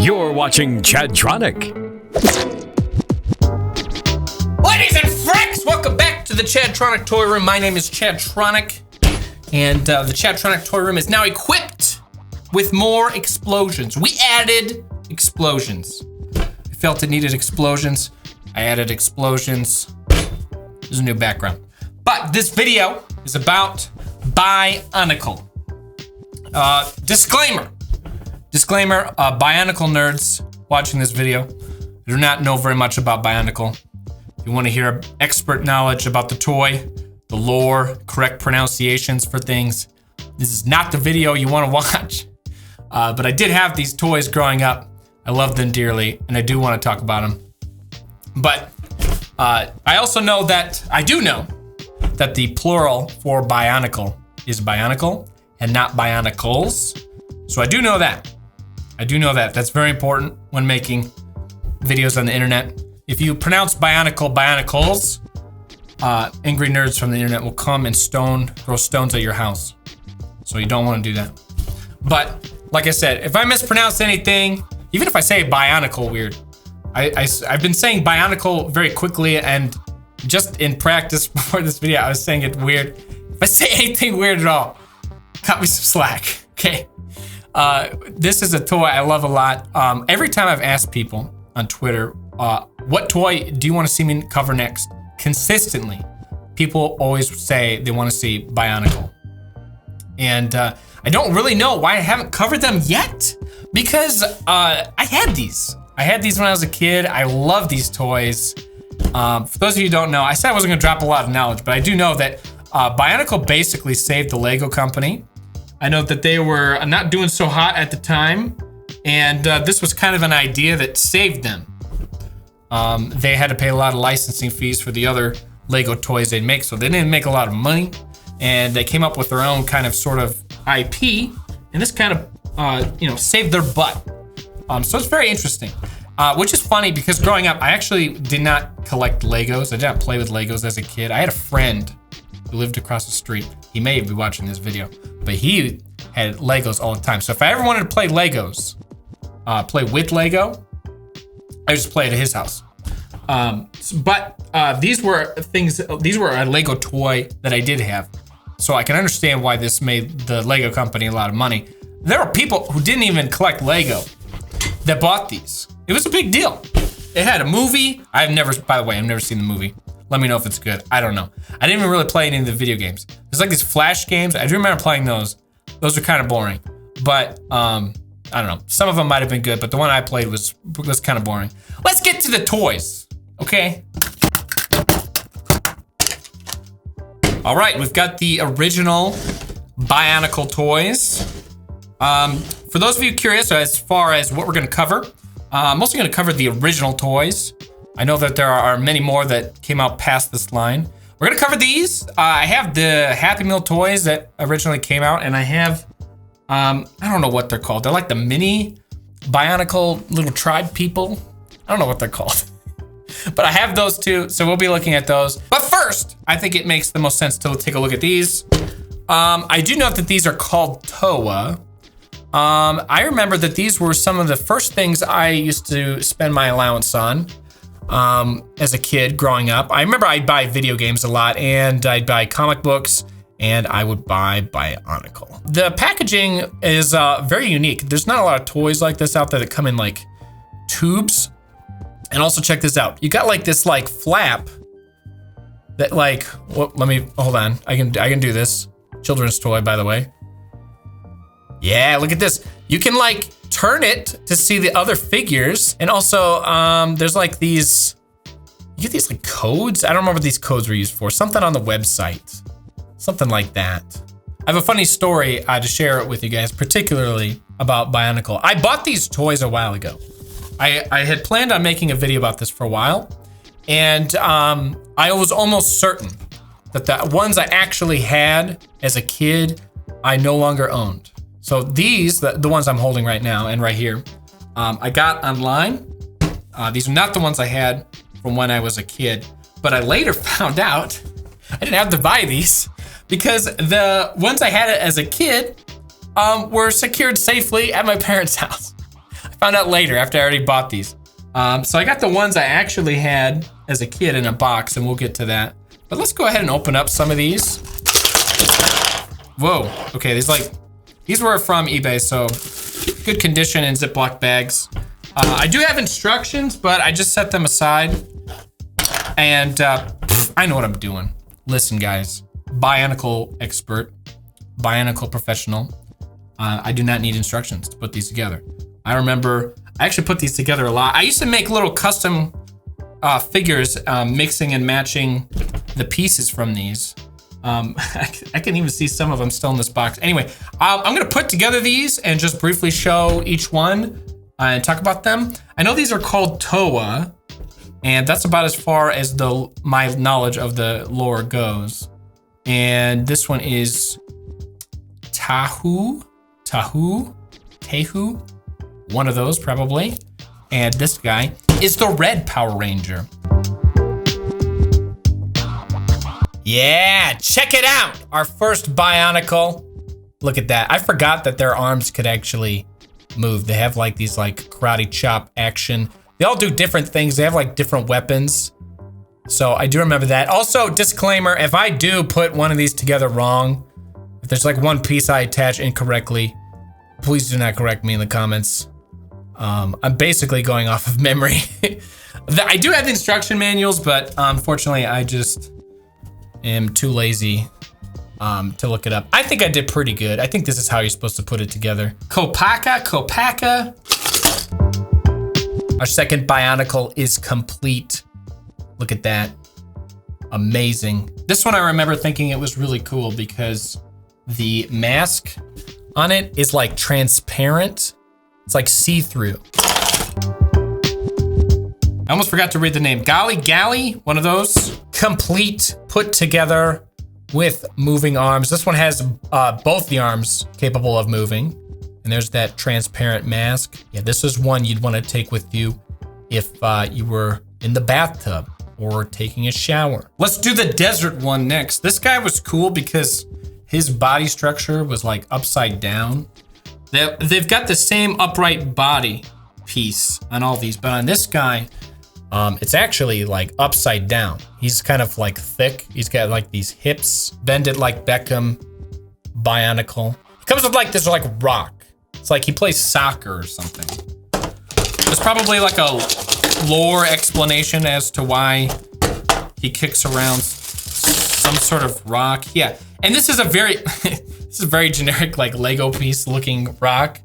You're watching Chadtronic. Ladies and friends, welcome back to the Chadtronic Toy Room. My name is Chadtronic, and the Chadtronic Toy Room is now equipped with more explosions. We added explosions. I felt it needed explosions. I added explosions. There's a new background. But this video is about Bionicle. Disclaimer, Bionicle nerds watching this video do not know very much about Bionicle. If you want to hear expert knowledge about the toy, the lore, correct pronunciations for things, this is not the video you want to watch. But I did have these toys growing up. I love them dearly, and I do want to talk about them. But I also know that, I do know that the plural for Bionicle is Bionicle and not Bionicles. So I do know that. That's very important when making videos on the internet. If you pronounce Bionicle Bionicles, angry nerds from the internet will come and throw stones at your house. So you don't want to do that. But like I said, if I mispronounce anything, even if I say Bionicle weird, I've been saying Bionicle very quickly, and just in practice before this video, I was saying it weird. If I say anything weird at all, cut me some slack, okay? This is a toy I love a lot. Every time I've asked people on Twitter, what toy do you want to see me cover next? Consistently, people always say they want to see Bionicle. And I don't really know why I haven't covered them yet, because I had these. I had these when I was a kid. I love these toys. For those of you who don't know, I said I wasn't gonna drop a lot of knowledge, but I do know that Bionicle basically saved the Lego company. I know that they were not doing so hot at the time, and this was kind of an idea that saved them. They had to pay a lot of licensing fees for the other Lego toys they'd make, so they didn't make a lot of money, and they came up with their own kind of sort of IP, and this kind of, saved their butt. So it's very interesting, which is funny because growing up, I actually did not collect Legos. I did not play with Legos as a kid. I had a friend who lived across the street. He may be watching this video, but he had Legos all the time. So if I ever wanted to play Legos, play with Lego, I just play at his house. But these were a Lego toy that I did have. So I can understand why this made the Lego company a lot of money. There were people who didn't even collect Lego that bought these. It was a big deal. It had a movie. By the way, I've never seen the movie. Let me know if it's good. I don't know. I didn't even really play any of the video games. There's like these Flash games. I do remember playing those. Those are kind of boring. But I don't know. Some of them might have been good, but the one I played was kind of boring. Let's get to the toys, okay? All right, we've got the original Bionicle toys. For those of you curious as far as what we're gonna cover, I'm mostly gonna cover the original toys. I know that there are many more that came out past this line. We're gonna cover these. I have the Happy Meal toys that originally came out, and I have, I don't know what they're called. They're like the mini Bionicle little tribe people. I don't know what they're called. But I have those too, so we'll be looking at those. But first, I think it makes the most sense to take a look at these. I do know that these are called TOA. I remember that these were some of the first things I used to spend my allowance on as a kid growing up. I remember I'd buy video games a lot, and I'd buy comic books, and I would buy Bionicle. The packaging is very unique. There's not a lot of toys like this out there that come in like tubes. And also check this out. You got like this like flap that like, hold on. I can do this. Children's toy, by the way. Yeah, look at this. You can like turn it to see the other figures. And also, there's like these, you get these like codes. I don't remember what these codes were used for. Something on the website, something like that. I have a funny story to share with you guys, particularly about Bionicle. I bought these toys a while ago. I had planned on making a video about this for a while, and I was almost certain that the ones I actually had as a kid, I no longer owned. So these, the ones I'm holding right now and right here, I got online. These are not the ones I had from when I was a kid, but I later found out I didn't have to buy these because the ones I had as a kid were secured safely at my parents' house. Found out later after I already bought these. So I got the ones I actually had as a kid in a box, and we'll get to that. But let's go ahead and open up some of these. Whoa, okay, these were from eBay, so good condition in Ziploc bags. I do have instructions, but I just set them aside. And I know what I'm doing. Listen, guys, Bionicle expert, Bionicle professional. I do not need instructions to put these together. I remember I actually put these together a lot. I used to make little custom figures, mixing and matching the pieces from these. I can even see some of them still in this box. Anyway, I'm gonna put together these and just briefly show each one and talk about them. I know these are called Toa, and that's about as far as my knowledge of the lore goes. And this one is Tehu, one of those probably. And this guy is the Red Power Ranger. Yeah, check it out. Our first Bionicle. Look at that. I forgot that their arms could actually move. They have like these like karate chop action. They all do different things. They have like different weapons. So I do remember that. Also, disclaimer, if I do put one of these together wrong, if there's like one piece I attach incorrectly, please do not correct me in the comments. I'm basically going off of memory. I do have the instruction manuals, but unfortunately I just am too lazy to look it up. I think I did pretty good. I think this is how you're supposed to put it together. Kopaka. Our second Bionicle is complete. Look at that. Amazing. This one I remember thinking it was really cool because the mask on it is like transparent. It's like see-through. I almost forgot to read the name. Gally, one of those. Complete, put together with moving arms. This one has both the arms capable of moving. And there's that transparent mask. Yeah, this is one you'd want to take with you if you were in the bathtub or taking a shower. Let's do the desert one next. This guy was cool because his body structure was like upside down. They've got the same upright body piece on all these, but on this guy, it's actually like upside down. He's kind of like thick. He's got like these hips, bended like Beckham Bionicle. He comes with like this like rock. It's like he plays soccer or something. There's probably like a lore explanation as to why he kicks around some sort of rock. Yeah, and this is a very this is a very generic like Lego piece looking rock.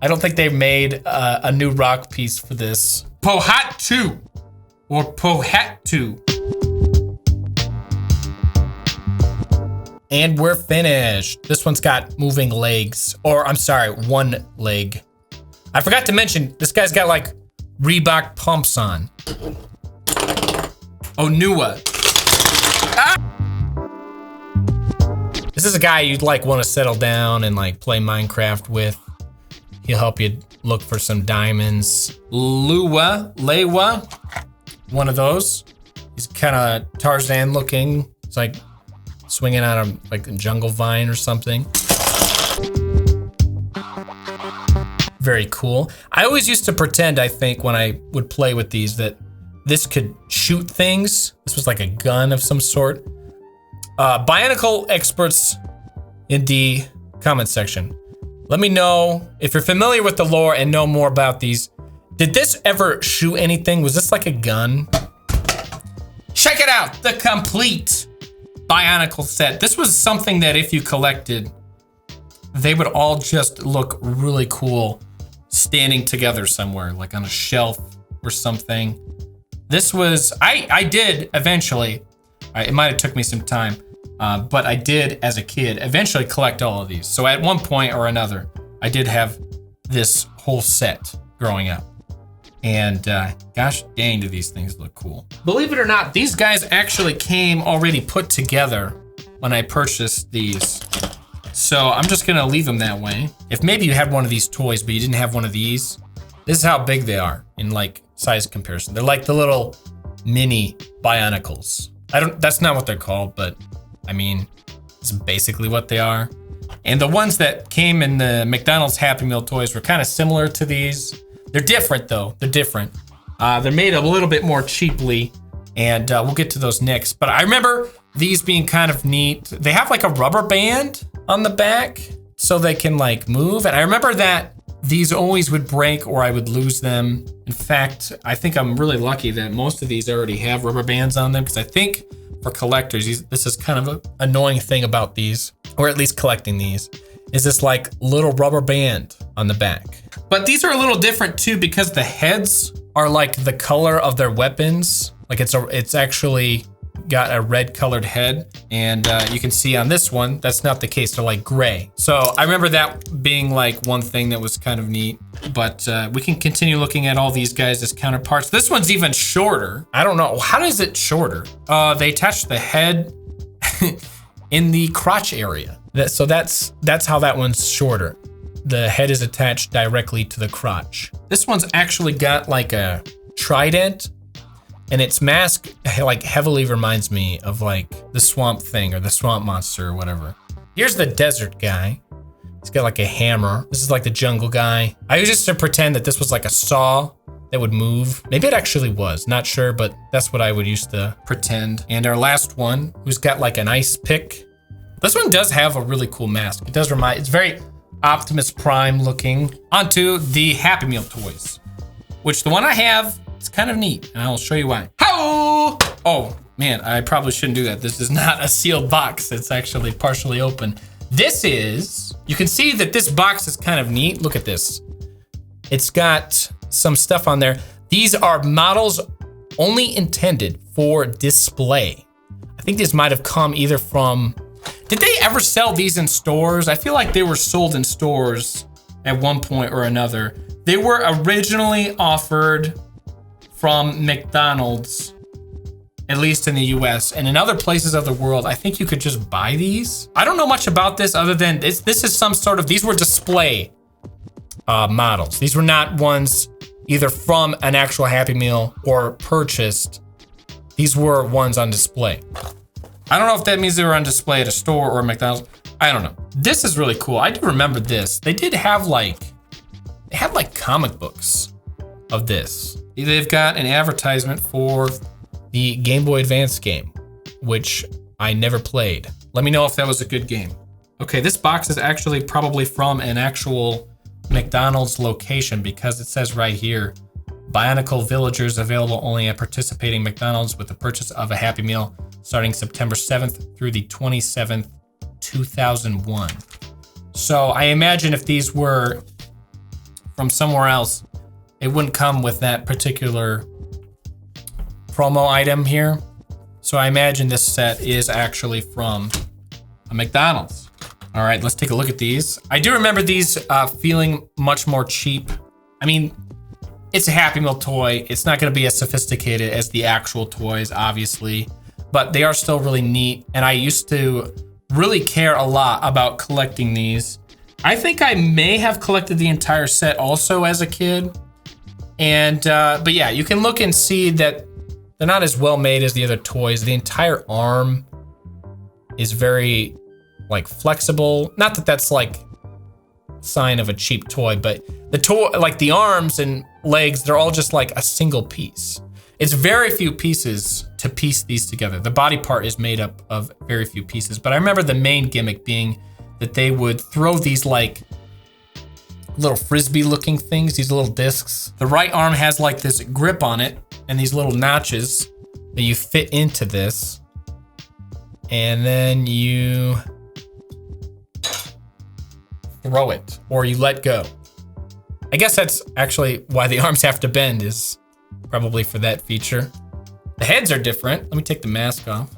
I don't think they made a new rock piece for this. Pohatu or Pohatu. And we're finished. This one's got moving legs, or I'm sorry, one leg. I forgot to mention, this guy's got like Reebok pumps on. Onua. Ah! This is a guy you'd like want to settle down and like play Minecraft with. He'll help you look for some diamonds. Lewa, one of those. He's kind of Tarzan looking. It's like swinging on a jungle vine or something. Very cool. I always used to pretend, I think, when I would play with these, that this could shoot things. This was like a gun of some sort. Bionicle experts in the comment section. Let me know if you're familiar with the lore and know more about these. Did this ever shoot anything? Was this like a gun? Check it out, the complete Bionicle set. This was something that if you collected, they would all just look really cool standing together somewhere, like on a shelf or something. This was, I did eventually, it might have took me some time, but I did as a kid eventually collect all of these. So at one point or another, I did have this whole set growing up. And gosh dang, do these things look cool. Believe it or not, these guys actually came already put together when I purchased these. So I'm just gonna leave them that way. If maybe you had one of these toys, but you didn't have one of these, this is how big they are in like size comparison. They're like the little mini Bionicles. That's not what they're called, but I mean, it's basically what they are. And the ones that came in the McDonald's Happy Meal toys were kind of similar to these. They're different though. They're different. They're made a little bit more cheaply, and we'll get to those next. But I remember these being kind of neat. They have like a rubber band on the back so they can like move. And I remember that these always would break or I would lose them. In fact, I think I'm really lucky that most of these already have rubber bands on them, because I think for collectors, this is kind of an annoying thing about these, or at least collecting these, is this like little rubber band on the back. But these are a little different too, because the heads are like the color of their weapons. Like it's actually got a red colored head, and you can see on this one that's not the case. They're like gray. So I remember that being like one thing that was kind of neat. But we can continue looking at all these guys as counterparts. This one's even shorter. I don't know, how is it shorter? They attach the head in the crotch area. So that's how that one's shorter. The head is attached directly to the crotch. This one's actually got like a trident, and its mask like heavily reminds me of like the Swamp Thing or the Swamp Monster or whatever. Here's the desert guy. He's got like a hammer. This is like the jungle guy. I used to pretend that this was like a saw that would move. Maybe it actually was, not sure, but that's what I would used to pretend. And our last one, who's got like an ice pick. This one does have a really cool mask. It does it's very Optimus Prime looking. Onto the Happy Meal toys, which the one I have, it's kind of neat, and I'll show you why. Oh man, I probably shouldn't do that. This is not a sealed box. It's actually partially open. You can see that this box is kind of neat. Look at this. It's got some stuff on there. These are models only intended for display. I think these might have come either from, did they ever sell these in stores? I feel like they were sold in stores at one point or another. They were originally offered from McDonald's, at least in the US, and in other places of the world, I think you could just buy these. I don't know much about this other than this is some sort of, these were display models. These were not ones either from an actual Happy Meal or purchased. These were ones on display. I don't know if that means they were on display at a store or McDonald's. I don't know. This is really cool. I do remember this. They did have they had like comic books of this. They've got an advertisement for the Game Boy Advance game, which I never played. Let me know if that was a good game. Okay, this box is actually probably from an actual McDonald's location, because it says right here, Bionicle Villagers available only at participating McDonald's with the purchase of a Happy Meal starting September 7th through the 27th, 2001. So I imagine if these were from somewhere else, it wouldn't come with that particular promo item here. So I imagine this set is actually from a McDonald's. All right, let's take a look at these. I do remember these feeling much more cheap. I mean, it's a Happy Meal toy. It's not gonna be as sophisticated as the actual toys, obviously, but they are still really neat. And I used to really care a lot about collecting these. I think I may have collected the entire set also as a kid. And, but yeah, you can look and see that they're not as well made as the other toys. The entire arm is very like flexible. Not that that's like sign of a cheap toy, but the toy, like the arms and legs, they're all just like a single piece. It's very few pieces to piece these together. The body part is made up of very few pieces, but I remember the main gimmick being that they would throw these like little frisbee looking things, these little discs. The right arm has like this grip on it and these little notches that you fit into this. And then you throw it or you let go. I guess that's actually why the arms have to bend, is probably for that feature. The heads are different. Let me take the mask off.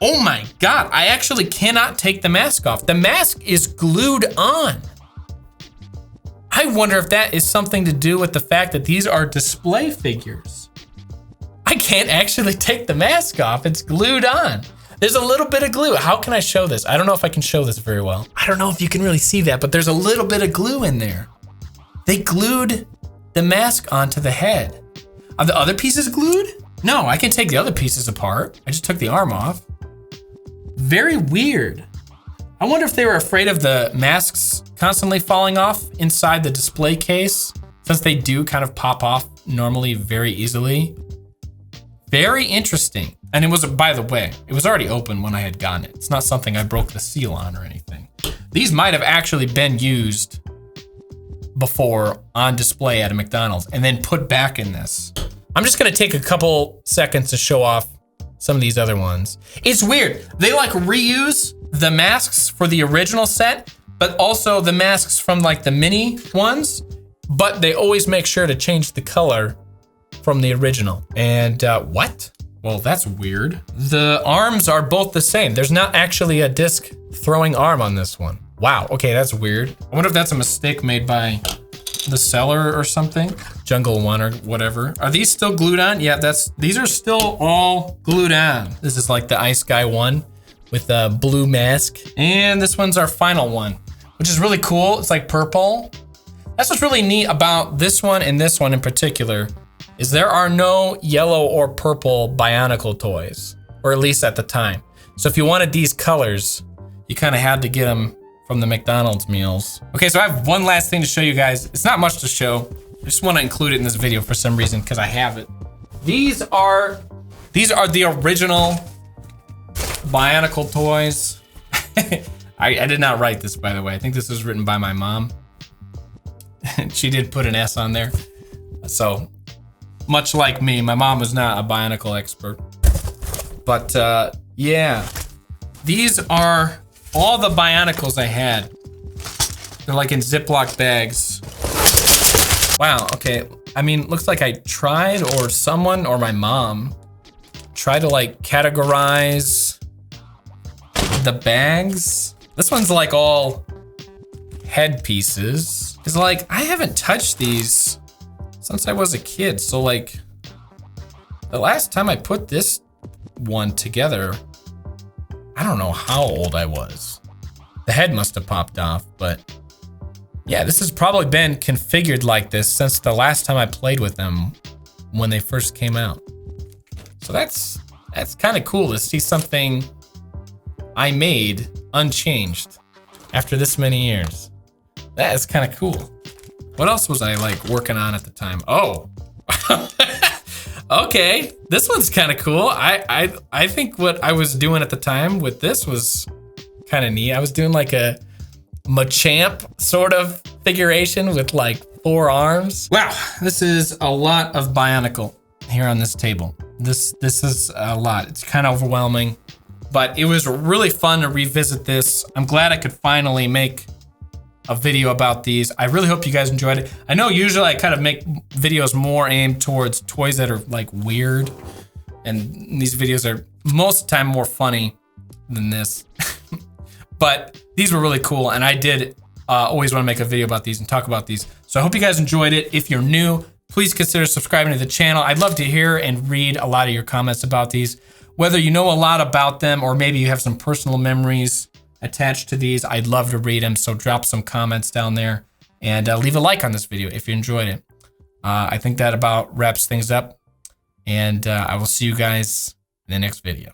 Oh my God, I actually cannot take the mask off. The mask is glued on. I wonder if that is something to do with the fact that these are display figures. I can't actually take the mask off. It's glued on. There's a little bit of glue. How can I show this? I don't know if I can show this very well. I don't know if you can really see that, but there's a little bit of glue in there. They glued the mask onto the head. Are the other pieces glued? No, I can take the other pieces apart. I just took the arm off. Very weird. I wonder if they were afraid of the masks constantly falling off inside the display case. since they do kind of pop off normally very easily. Very interesting. And it was, by the way, it was already open when I had gotten it. It's not something I broke the seal on or anything. These might have actually been used before on display at a McDonald's and then put back in this. I'm just gonna take a couple seconds to show off some of these other ones. It's weird. They like reuse the masks for the original set, but also the masks from like the mini ones, but they always make sure to change the color from the original. And what? Well, that's weird. The arms are both the same. There's not actually a disc throwing arm on this one. Wow, okay, that's weird. I wonder if that's a mistake made by the seller or something. Jungle One or whatever. Are these still glued on? Yeah, these are still all glued on. This is like the Ice Guy one with a blue mask. And this one's our final one, which is really cool. It's like purple. That's what's really neat about this one and this one in particular, is there are no yellow or purple Bionicle toys, or at least at the time. So if you wanted these colors, you kind of had to get them from the McDonald's meals. Okay, so I have one last thing to show you guys. It's not much to show. I just want to include it in this video for some reason because I have it. These are the original Bionicle toys. I did not write this, by the way. I think this was written by my mom. She did put an S on there. So much like me, my mom was not a Bionicle expert. But yeah, these are all the Bionicles I had. They're like in Ziploc bags. Wow, okay. I mean, looks like I tried, or someone, or my mom, tried to like categorize the bags. This one's like all head pieces. It's like, I haven't touched these since I was a kid. So like, the last time I put this one together, I don't know how old I was. The head must have popped off, but yeah, this has probably been configured like this since the last time I played with them when they first came out. So that's kind of cool to see something I made unchanged after this many years. That is kind of cool. What else was I like working on at the time? Oh, okay. This one's kind of cool. I think what I was doing at the time with this was kind of neat. I was doing like a Machamp sort of figuration with like 4 arms. Wow, this is a lot of Bionicle here on this table. This is a lot. It's kind of overwhelming, but it was really fun to revisit this. I'm glad I could finally make a video about these. I really hope you guys enjoyed it. I know usually I kind of make videos more aimed towards toys that are like weird, and these videos are most of the time more funny than this. But these were really cool, and I did always want to make a video about these and talk about these. So I hope you guys enjoyed it. If you're new, please consider subscribing to the channel. I'd love to hear and read a lot of your comments about these. Whether you know a lot about them or maybe you have some personal memories attached to these, I'd love to read them. So drop some comments down there and leave a like on this video if you enjoyed it. I think that about wraps things up, and I will see you guys in the next video.